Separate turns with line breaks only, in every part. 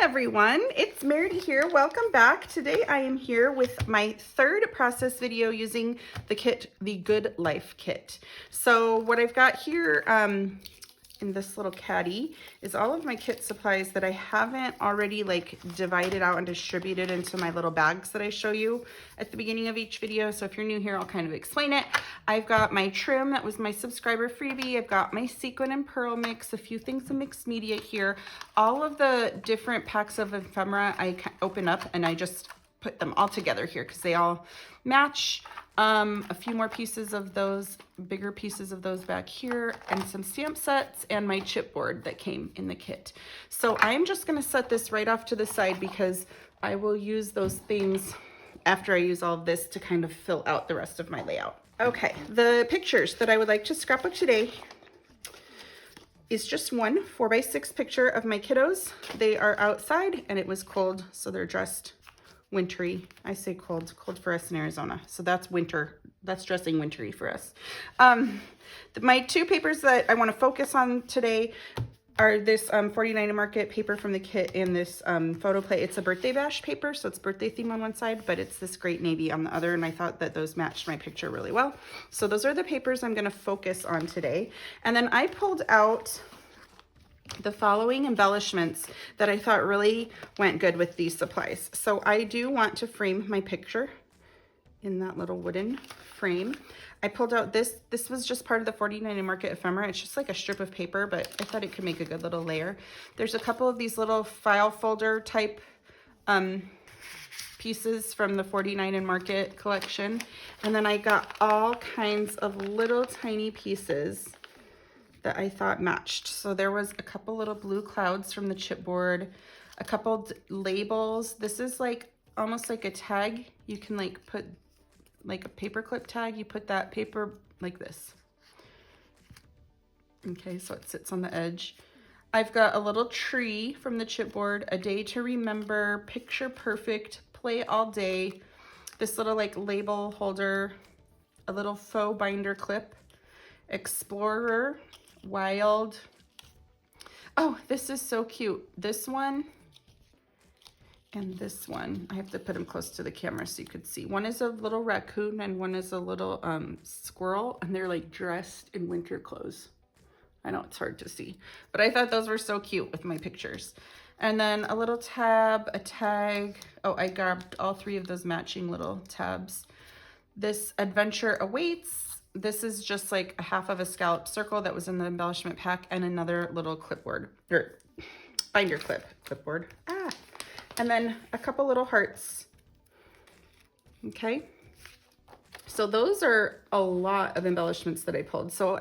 everyone, it's Meridy here. Welcome back. Today I am here with my third process video using the kit, the Good Life Kit. So what I've got here in this little caddy is all of my kit supplies that I haven't already like divided out and distributed into my little bags that I show you at the beginning of each video. So if you're new here, I'll kind of explain it. I've got my trim, that was my subscriber freebie. I've got my sequin and pearl mix, a few things of mixed media here. All of the different packs of ephemera I open up and I just put them all together here because they all match. A few more pieces of those, bigger pieces of those back here, and some stamp sets and my chipboard that came in the kit. So I'm just going to set this right off to the side because I will use those things after I use all of this to kind of fill out the rest of my layout. Okay, the pictures that I would like to scrapbook today is just one 4x6 picture of my kiddos. They are outside and it was cold, so they're dressed wintry. I say cold for us in Arizona. So that's winter. That's dressing wintry for us. My two papers that I want to focus on today are this 49 Market paper from the kit and this photo play. It's a birthday bash paper, so it's birthday theme on one side, but it's this great navy on the other, and I thought that those matched my picture really well. So those are the papers I'm going to focus on today. And then I pulled out the following embellishments that I thought really went good with these supplies. So I do want to frame my picture in that little wooden frame. I pulled out this was just part of the 49 Market ephemera. It's just like a strip of paper, but I thought it could make a good little layer. There's a couple of these little file folder type pieces from the 49 Market collection. And then I got all kinds of little tiny pieces that I thought matched. So there was a couple little blue clouds from the chipboard, a couple labels. This is like almost like a tag. You can like put like a paper clip tag. You put that paper like this. Okay, so it sits on the edge. I've got a little tree from the chipboard, a day to remember, picture perfect, play all day. This little like label holder, a little faux binder clip, explorer, wild. Oh, this is so cute. This one and this one, I have to put them close to the camera so you could see. One is a little raccoon and one is a little squirrel, and they're like dressed in winter clothes. I know it's hard to see, but I thought those were so cute with my pictures. And then a little tab, a tag. Oh, I grabbed all three of those matching little tabs. This adventure awaits. This is just like a half of a scallop circle that was in the embellishment pack, and another little clipboard, or binder clipboard. And then a couple little hearts. Okay. So those are a lot of embellishments that I pulled. So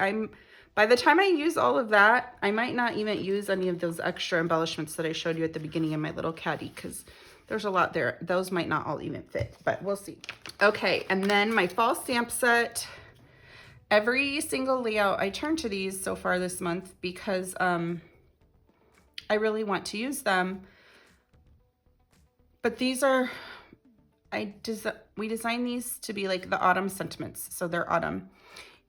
by the time I use all of that, I might not even use any of those extra embellishments that I showed you at the beginning of my little caddy, because there's a lot there. Those might not all even fit, but we'll see. Okay, and then my fall stamp set. Every single layout, I turned to these so far this month because I really want to use them. But these are, we designed these to be like the autumn sentiments, so they're autumn.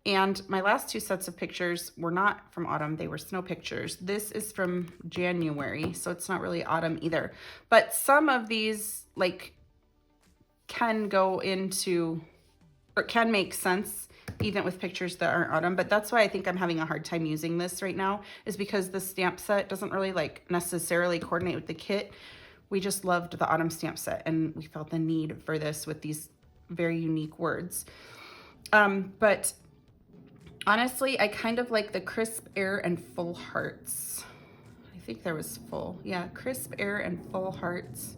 And my last two sets of pictures were not from autumn, they were snow pictures. This is from January, so it's not really autumn either. But some of these like can go into, or can make sense even with pictures that aren't autumn, but that's why I think I'm having a hard time using this right now, is because the stamp set doesn't really like necessarily coordinate with the kit. We just loved the autumn stamp set and we felt the need for this with these very unique words. But honestly, I kind of like the crisp air and full hearts. I think there was full, yeah, crisp air and full hearts.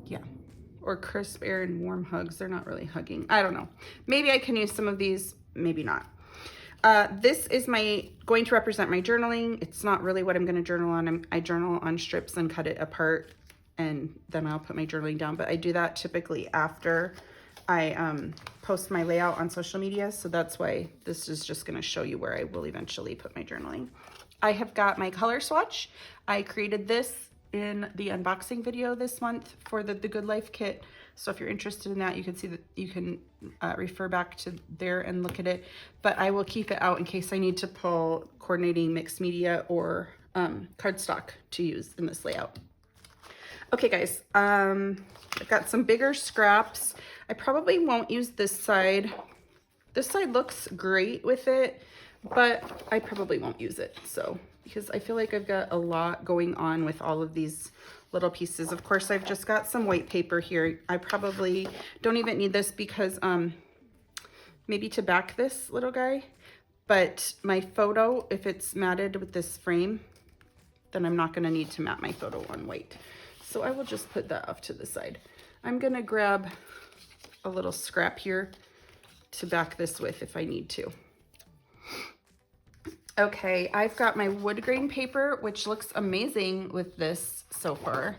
Yeah. Or crisp air and warm hugs. They're not really hugging. I don't know. Maybe I can use some of these, maybe not. This is going to represent my journaling. It's not really what I'm going to journal on. I journal on strips and cut it apart, and then I'll put my journaling down. But I do that typically after I post my layout on social media. So that's why this is just going to show you where I will eventually put my journaling. I have got my color swatch. I created this in the unboxing video this month for the Good Life Kit. So if you're interested in that, you can see that you can refer back to there and look at it. But I will keep it out in case I need to pull coordinating mixed media or cardstock to use in this layout. Okay guys, I've got some bigger scraps. I probably won't use this side. This side looks great with it, but I probably won't use it. So, because I feel like I've got a lot going on with all of these little pieces. Of course, I've just got some white paper here. I probably don't even need this because maybe to back this little guy, but my photo, if it's matted with this frame, then I'm not gonna need to mat my photo on white. So I will just put that off to the side. I'm gonna grab a little scrap here to back this with if I need to. Okay, I've got my wood grain paper, which looks amazing with this so far.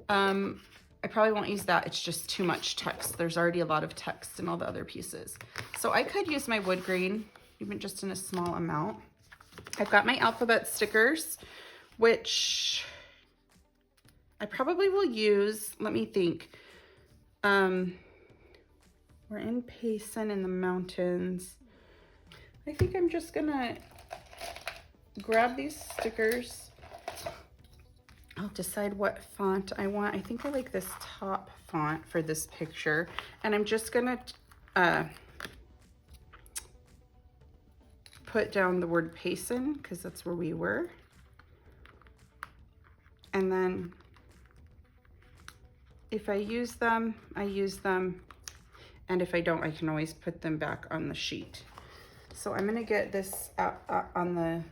I probably won't use that. It's just too much text. There's already a lot of text in all the other pieces. So I could use my wood grain, even just in a small amount. I've got my alphabet stickers, which I probably will use. Let me think. We're in Payson in the mountains. I think I'm just gonna grab these stickers. I'll decide what font I want. I think I like this top font for this picture. And I'm just gonna put down the word Payson because that's where we were. And then if I use them, I use them. And if I don't, I can always put them back on the sheet. So I'm gonna get this on the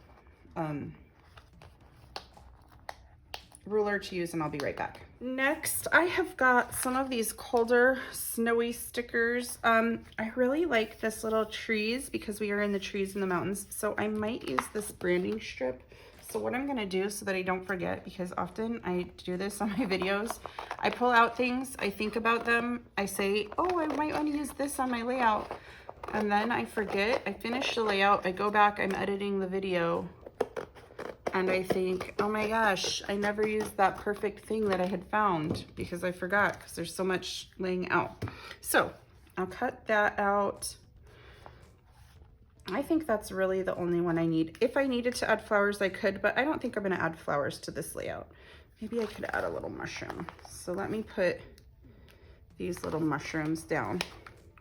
ruler to use, and I'll be right back. Next, I have got some of these colder snowy stickers. I really like this little trees because we are in the trees in the mountains. So I might use this branding strip. So what I'm gonna do so that I don't forget, because often I do this on my videos, I pull out things, I think about them, I say, oh, I might wanna use this on my layout. And then I forget, I finish the layout, I go back, I'm editing the video, and I think, oh my gosh, I never used that perfect thing that I had found because I forgot, because there's so much laying out. So I'll cut that out. I think that's really the only one I need. If I needed to add flowers, I could, but I don't think I'm gonna add flowers to this layout. Maybe I could add a little mushroom. So let me put these little mushrooms down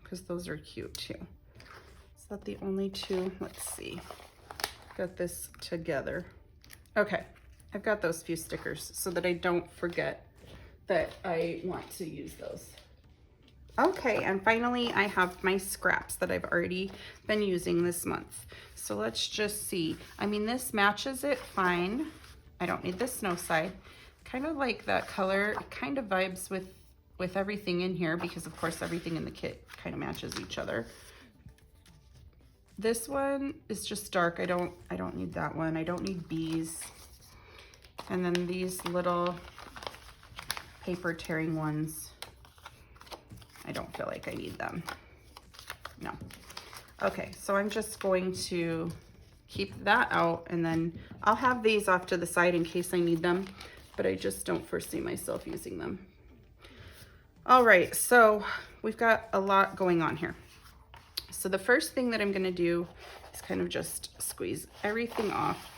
because those are cute too. Is that the only two? Let's see. Got this together. Okay, I've got those few stickers so that I don't forget that I want to use those. Okay, and finally I have my scraps that I've already been using this month. So let's just see. I mean, this matches it fine. I don't need the snow side. Kind of like that color. It kind of vibes with everything in here because of course everything in the kit kind of matches each other. This one is just dark. I don't need that one. I don't need bees. And then these little paper tearing ones, I don't feel like I need them. No. Okay, so I'm just going to keep that out, and then I'll have these off to the side in case I need them, but I just don't foresee myself using them. All right, so we've got a lot going on here. So the first thing that I'm gonna do is kind of just squeeze everything off.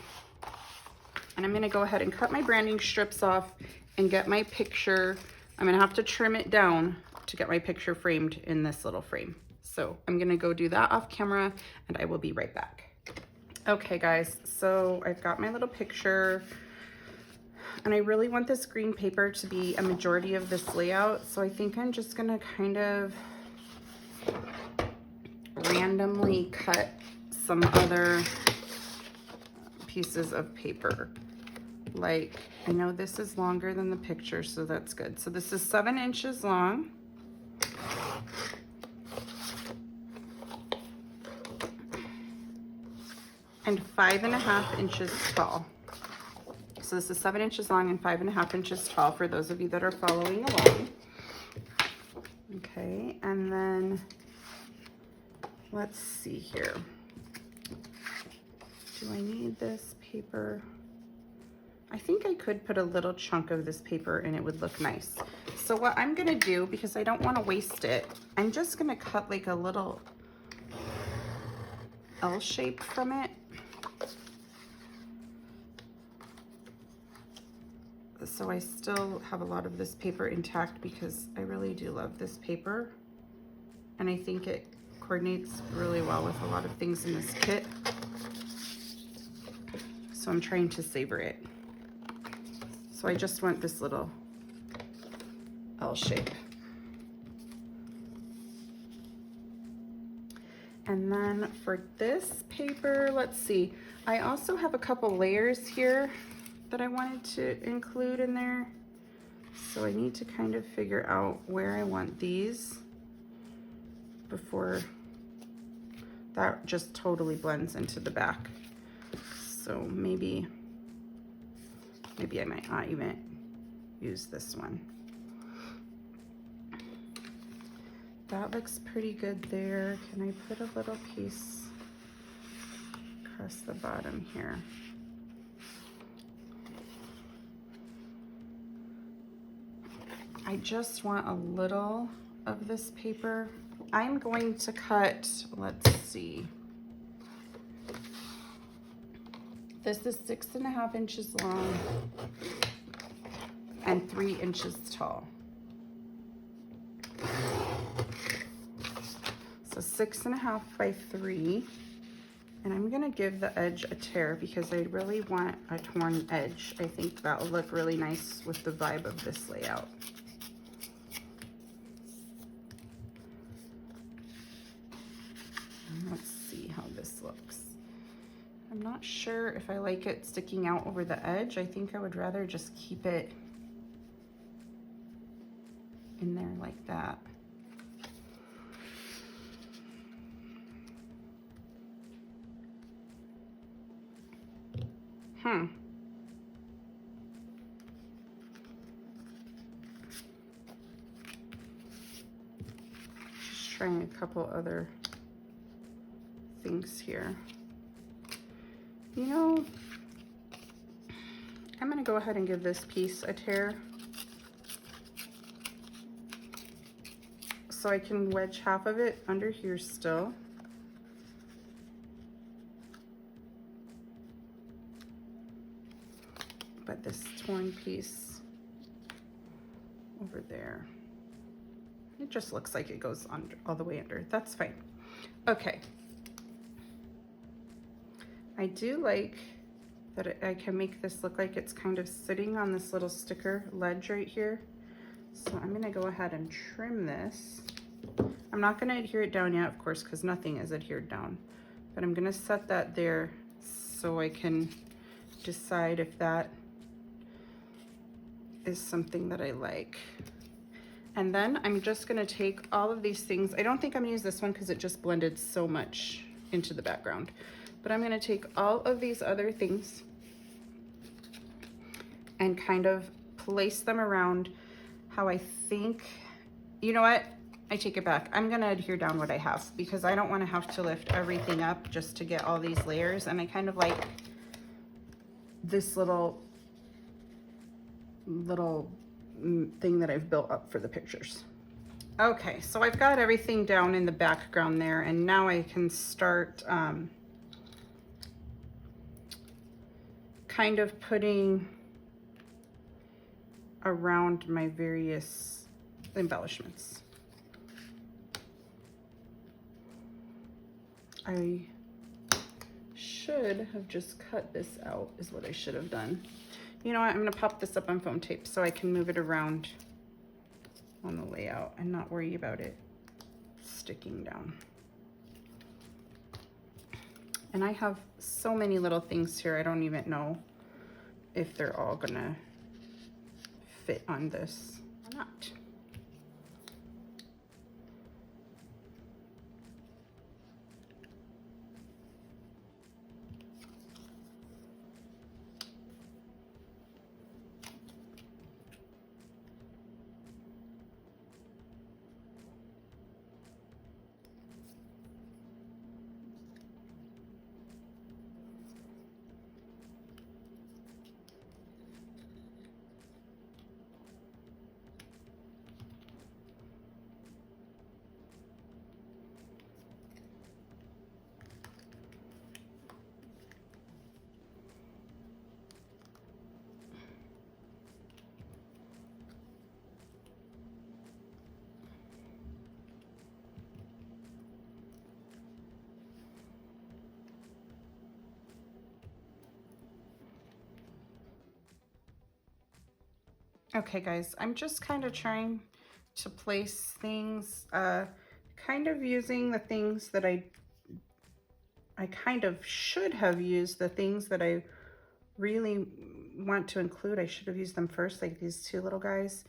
And I'm gonna go ahead and cut my branding strips off and get my picture. I'm gonna have to trim it down to get my picture framed in this little frame. So I'm gonna go do that off camera and I will be right back. Okay guys, so I've got my little picture and I really want this green paper to be a majority of this layout. So I think I'm just gonna kind of randomly cut some other pieces of paper. Like, I know this is longer than the picture, so that's good. So this is 7 inches long. And 5.5 inches tall. So this is 7 inches long and 5.5 inches tall for those of you that are following along. Okay, and then let's see here. Do I need this paper? I think I could put a little chunk of this paper and it would look nice. So what I'm gonna do, because I don't wanna waste it, I'm just gonna cut like a little L shape from it. So I still have a lot of this paper intact because I really do love this paper. And I think it coordinates really well with a lot of things in this kit. So I'm trying to savor it. So I just want this little L shape. And then for this paper, let's see. I also have a couple layers here that I wanted to include in there. So I need to kind of figure out where I want these before that just totally blends into the back. So maybe I might not even use this one. That looks pretty good there. Can I put a little piece across the bottom here? I just want a little of this paper. I'm going to cut, let's see. This is 6.5 inches long and 3 inches tall. So 6.5 by 3. And I'm gonna give the edge a tear because I really want a torn edge. I think that will look really nice with the vibe of this layout. Let's see how this looks. I'm not sure if I like it sticking out over the edge. I think I would rather just keep it in there like that. Just trying a couple other things here. You know, I'm gonna go ahead and give this piece a tear so I can wedge half of it under here still. But this torn piece over there, it just looks like it goes under, all the way under. That's fine. Okay. I do like that I can make this look like it's kind of sitting on this little sticker ledge right here. So I'm gonna go ahead and trim this. I'm not gonna adhere it down yet, of course, because nothing is adhered down. But I'm gonna set that there so I can decide if that is something that I like. And then I'm just gonna take all of these things. I don't think I'm gonna use this one because it just blended so much into the background. But I'm gonna take all of these other things and kind of place them around how I think, you know what? I take it back. I'm gonna adhere down what I have because I don't wanna have to lift everything up just to get all these layers. And I kind of like this little thing that I've built up for the pictures. Okay, so I've got everything down in the background there, and now I can start kind of putting around my various embellishments. I should have just cut this out is what I should have done. You know what, I'm gonna pop this up on foam tape so I can move it around on the layout and not worry about it sticking down. And I have so many little things here, I don't even know if they're all gonna fit on this or not. Okay guys, I'm just kind of trying to place things, kind of using the things that I kind of should have used, the things that I really want to include. I should have used them first, like these two little guys.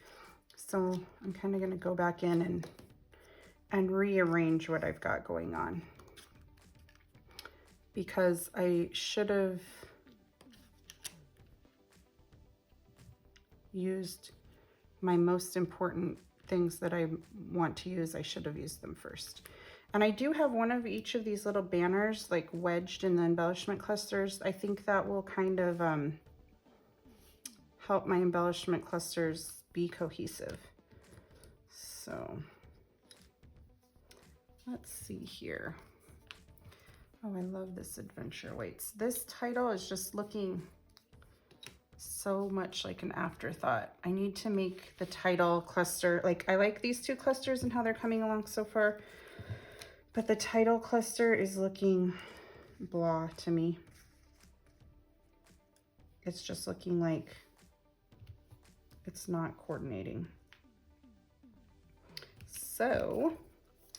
So I'm kind of going to go back in and rearrange what I've got going on, because I should have used my most important things that I want to use. I should have used them first. And I do have one of each of these little banners like wedged in the embellishment clusters. I think that will kind of help my embellishment clusters be cohesive. So let's see here. Oh, I love this adventure weights. This title is just looking so much like an afterthought. I need to make the title cluster, like I like these two clusters and how they're coming along so far, but the title cluster is looking blah to me. It's just looking like it's not coordinating. So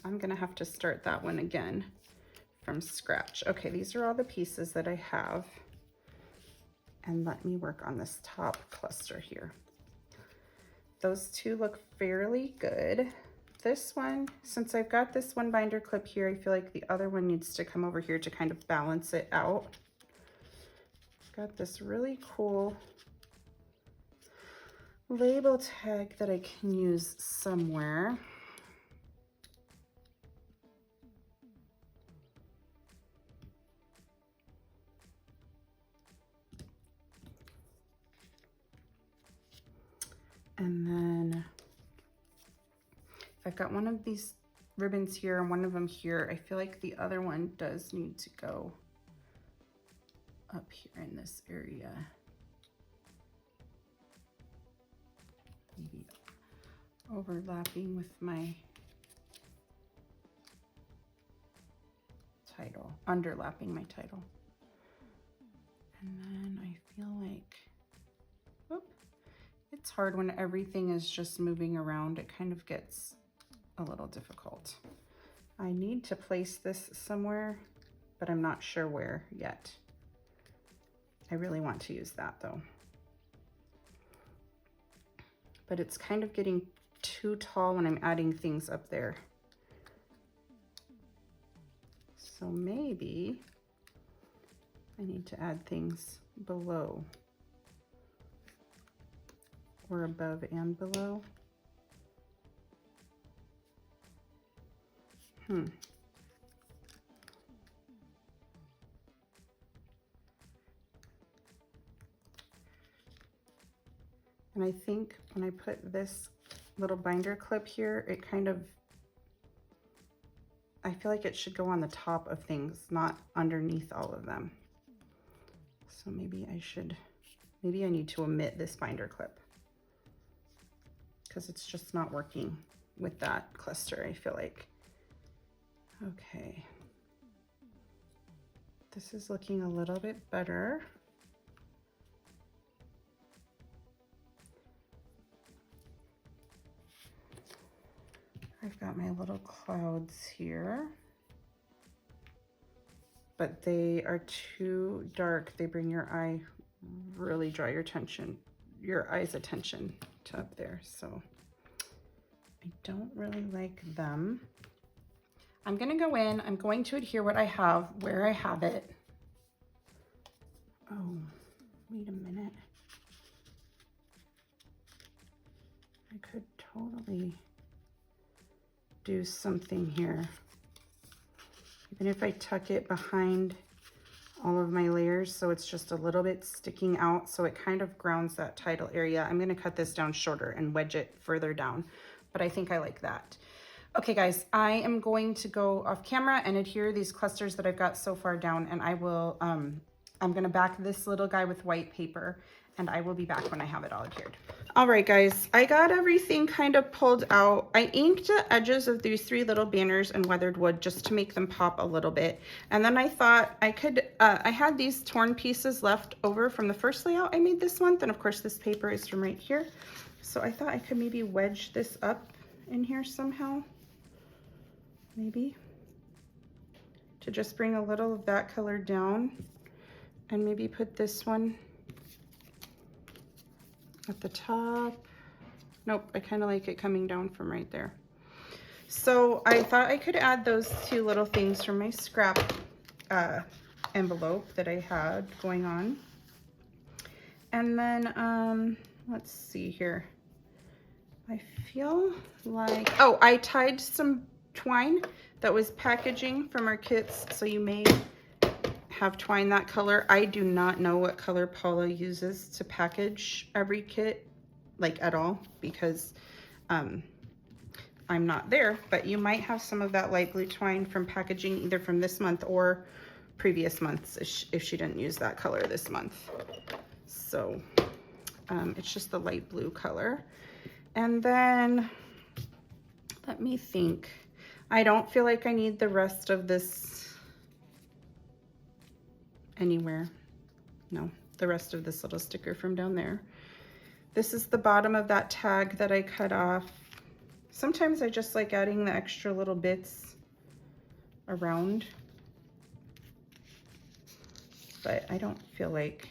I'm gonna have to start that one again from scratch. Okay, these are all the pieces that I have. And let me work on this top cluster here. Those two look fairly good. This one, since I've got this one binder clip here, I feel like the other one needs to come over here to kind of balance it out. I've got this really cool label tag that I can use somewhere. And then I've got one of these ribbons here and one of them here. I feel like the other one does need to go up here in this area. Maybe overlapping with my title, underlapping my title. And then I feel like, whoop, it's hard when everything is just moving around. It kind of gets a little difficult. I need to place this somewhere, but I'm not sure where yet. I really want to use that though. But it's kind of getting too tall when I'm adding things up there. So maybe I need to add things below or above and below. And I think when I put this little binder clip here, it kind of, I feel like it should go on the top of things, not underneath all of them. So maybe I should, maybe I need to omit this binder clip because it's just not working with that cluster, I feel like. Okay. This is looking a little bit better. I've got my little clouds here, but they are too dark. They bring your eye, really draw your eye's attention to up there. So I don't really like them. I'm gonna go in, I'm going to adhere what I have where I have it. Oh, wait a minute. I could totally do something here. Even if I tuck it behind all of my layers so it's just a little bit sticking out so it kind of grounds that title area. I'm gonna cut this down shorter and wedge it further down, but I think I like that. Okay guys, I am going to go off camera and adhere these clusters that I've got so far down, and I will, I'm gonna back this little guy with white paper, and I will be back when I have it all adhered. All right guys, I got everything kind of pulled out. I inked the edges of these three little banners in weathered wood just to make them pop a little bit. And then I thought I could, I had these torn pieces left over from the first layout I made this month. And of course this paper is from right here. So I thought I could maybe wedge this up in here somehow, maybe, to just bring a little of that color down, and maybe put this one at the top. Nope, I kind of like it coming down from right there. So I thought I could add those two little things from my scrap envelope that I had going on. And then, let's see here. I feel like, oh, I tied some twine that was packaging from our kits. So you may have twine that color. I do not know what color Paula uses to package every kit, like at all, because I'm not there, but you might have some of that light blue twine from packaging either from this month or previous months if she didn't use that color this month. So it's just the light blue color. And then let me think. I don't feel like I need the rest of this anywhere. No, the rest of this little sticker from down there. This is the bottom of that tag that I cut off. Sometimes I just like adding the extra little bits around, but I don't feel like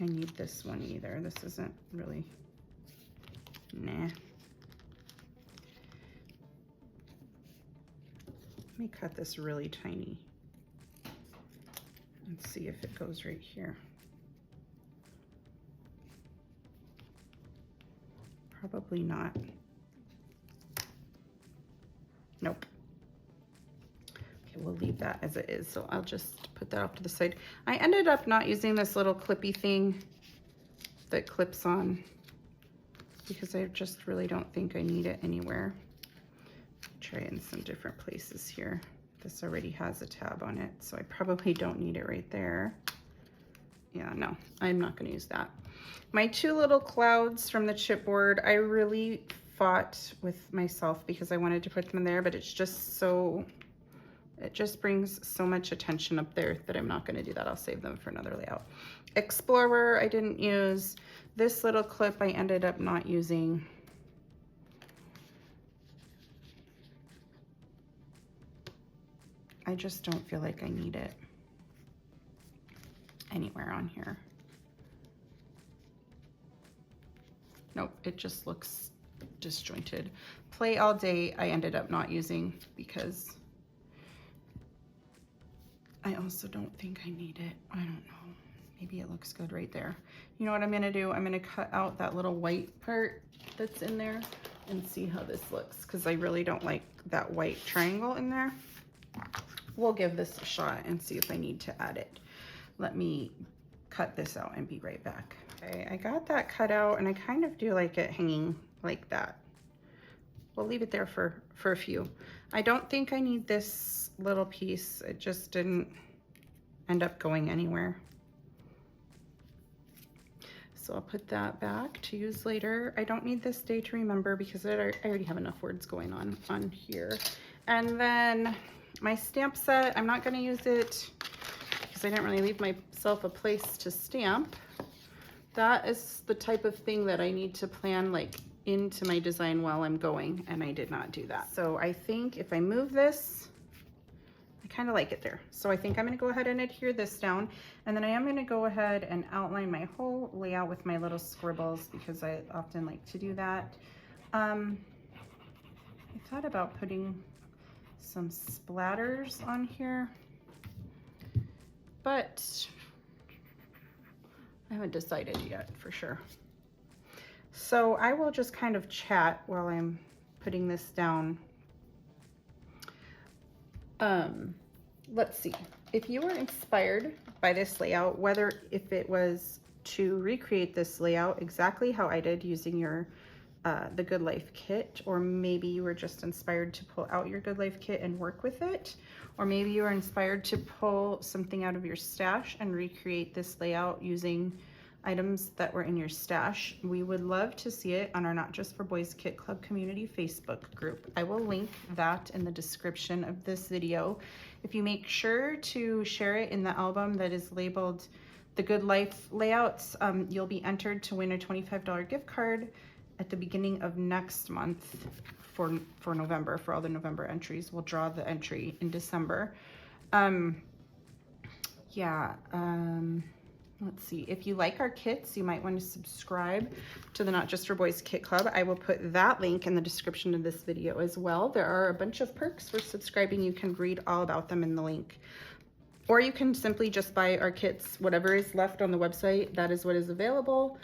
I need this one either. This isn't really, nah. Let me cut this really tiny and see if it goes right here. Probably not. Nope. Okay, we'll leave that as it is. So I'll just put that off to the side. I ended up not using this little clippy thing that clips on because I just really don't think I need it anywhere. Try it in some different places here. This already has a tab on it, so I probably don't need it right there. Yeah, no, I'm not gonna use that. My two little clouds from the chipboard, I really fought with myself because I wanted to put them in there, but it's just so, it just brings so much attention up there that I'm not gonna do that. I'll save them for another layout. Explorer, I didn't use. This little clip I ended up not using. I just don't feel like I need it anywhere on here. Nope, it just looks disjointed. Play All Day, I ended up not using because I also don't think I need it. I don't know. Maybe it looks good right there. You know what I'm gonna do? I'm gonna cut out that little white part that's in there and see how this looks, because I really don't like that white triangle in there. We'll give this a shot and see if I need to add it. Let me cut this out and be right back. Okay, I got that cut out and I kind of do like it hanging like that. We'll leave it there for a few. I don't think I need this little piece. It just didn't end up going anywhere. So I'll put that back to use later. I don't need this day to remember because I already have enough words going on here. And then my stamp set, I'm not gonna use it because I didn't really leave myself a place to stamp. That is the type of thing that I need to plan like into my design while I'm going, and I did not do that. So I think if I move this, I kind of like it there. So I think I'm gonna go ahead and adhere this down, and then I am gonna go ahead and outline my whole layout with my little scribbles because I often like to do that. I thought about putting some splatters on here, but I haven't decided yet for sure. So I will just kind of chat while I'm putting this down. Let's see. If you were inspired by this layout, whether if it was to recreate this layout exactly how I did using your the Good Life kit, or maybe you were just inspired to pull out your Good Life kit and work with it, or maybe you were inspired to pull something out of your stash and recreate this layout using items that were in your stash, we would love to see it on our Not Just for Boys Kit Club community Facebook group. I will link that in the description of this video. If you make sure to share it in the album that is labeled the Good Life layouts, you'll be entered to win a $25 gift card at the beginning of next month for November, for all the November entries. We'll draw the entry in December. Let's see, if you like our kits, you might want to subscribe to the Not Just for Boys Kit Club. I will put that link in the description of this video as well. There are a bunch of perks for subscribing. You can read all about them in the link. Or you can simply just buy our kits. Whatever is left on the website, that is what is available.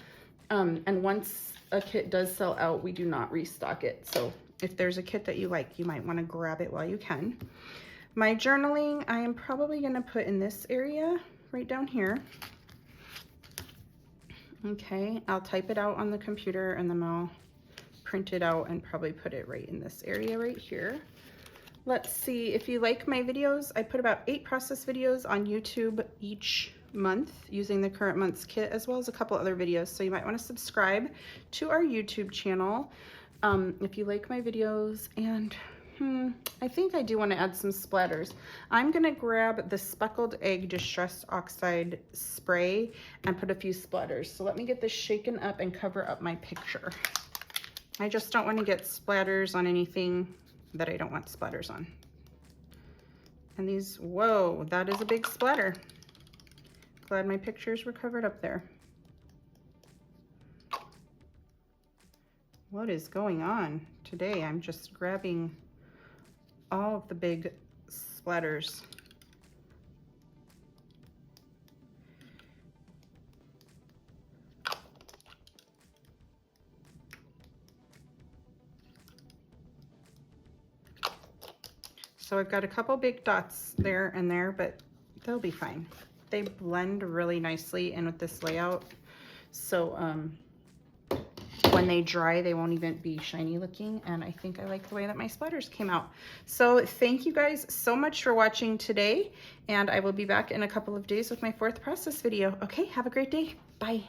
And once a kit does sell out, we do not restock it. So if there's a kit that you like, you might want to grab it while you can. My journaling, I am probably going to put in this area right down here. Okay, I'll type it out on the computer and then I'll print it out and probably put it right in this area right here. Let's see, if you like my videos, I put about 8 process videos on YouTube each month using the current month's kit, as well as a couple other videos. So you might want to subscribe to our YouTube channel if you like my videos. And I think I do want to add some splatters. I'm going to grab the Speckled Egg Distress Oxide spray and put a few splatters. So let me get this shaken up and cover up my picture. I just don't want to get splatters on anything that I don't want splatters on. And these, whoa, that is a big splatter. Glad my pictures were covered up there. What is going on today? I'm just grabbing all of the big splatters. So I've got a couple big dots there and there, but they'll be fine. They blend really nicely in with this layout. So when they dry, they won't even be shiny looking. And I think I like the way that my splatters came out. So thank you guys so much for watching today. And I will be back in a couple of days with my 4th process video. Okay, have a great day. Bye.